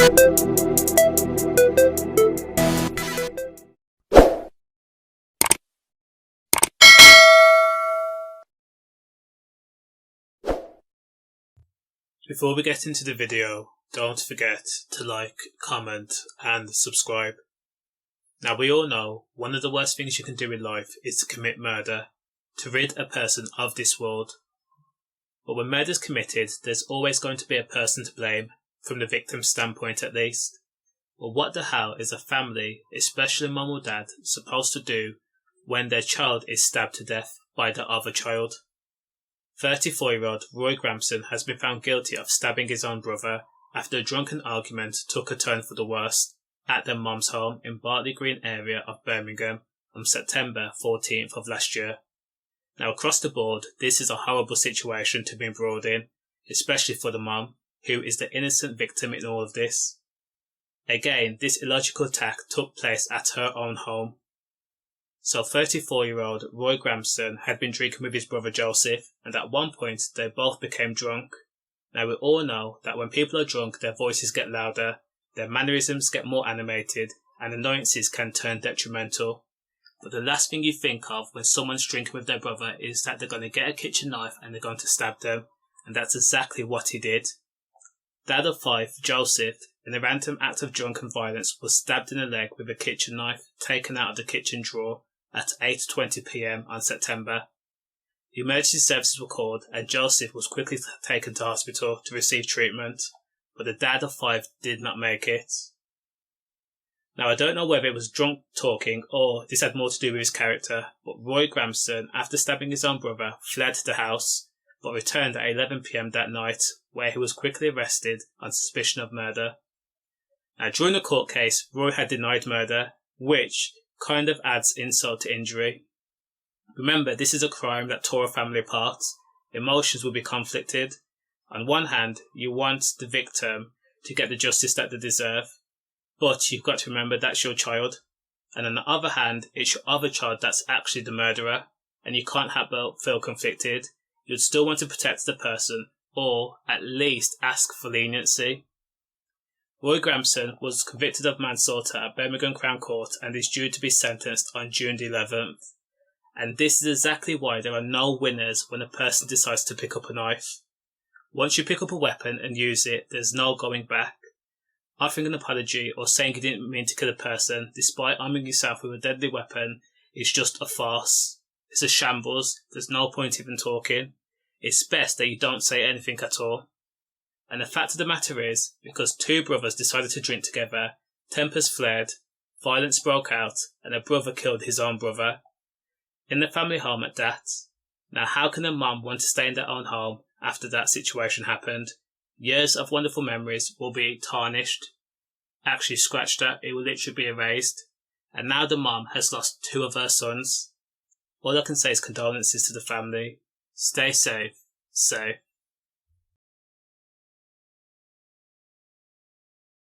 Before we get into the video, don't forget to like, comment and subscribe. Now we all know one of the worst things you can do in life is to commit murder, to rid a person of this world. But when murder is committed, there's always going to be a person to blame, from the victim's standpoint at least. Well, what the hell is a family, especially mum or dad, supposed to do when their child is stabbed to death by the other child? 34-year-old Roy Garmson has been found guilty of stabbing his own brother after a drunken argument took a turn for the worst at their mum's home in Bartley Green area of Birmingham on September 14th of last year. Now across the board, this is a horrible situation to be embroiled in, especially for the mum, who is the innocent victim in all of this. Again, this illogical attack took place at her own home. So 34-year-old Roy Garmson had been drinking with his brother Joseph, and at one point they both became drunk. Now we all know that when people are drunk, their voices get louder, their mannerisms get more animated, and annoyances can turn detrimental. But the last thing you think of when someone's drinking with their brother is that they're going to get a kitchen knife and they're going to stab them, and that's exactly what he did. Dad of 5, Joseph, in a random act of drunken violence, was stabbed in the leg with a kitchen knife taken out of the kitchen drawer at 8:20 p.m. on September. The emergency services were called and Joseph was quickly taken to hospital to receive treatment, but the dad of 5 did not make it. Now I don't know whether it was drunk talking or this had more to do with his character, but Roy Garmson, after stabbing his own brother, fled the house, but returned at 11 p.m. that night, where he was quickly arrested on suspicion of murder. Now during the court case, Roy had denied murder, which kind of adds insult to injury. Remember, this is a crime that tore a family apart. Emotions will be conflicted. On one hand, you want the victim to get the justice that they deserve, but you've got to remember that's your child. And on the other hand, it's your other child that's actually the murderer, and you can't help but feel conflicted. You'd still want to protect the person, or at least ask for leniency. Roy Garmson was convicted of manslaughter at Birmingham Crown Court and is due to be sentenced on June the 11th. And this is exactly why there are no winners when a person decides to pick up a knife. Once you pick up a weapon and use it, there's no going back. Offering an apology or saying you didn't mean to kill a person despite arming yourself with a deadly weapon is just a farce. It's a shambles. There's no point even talking. It's best that you don't say anything at all. And the fact of the matter is, because 2 brothers decided to drink together, tempers flared, violence broke out, and a brother killed his own brother. In the family home at that. Now how can a mum want to stay in their own home after that situation happened? Years of wonderful memories will be tarnished. Actually scratched at, it will literally be erased. And now the mum has lost 2 of her sons. All I can say is condolences to the family. Stay safe.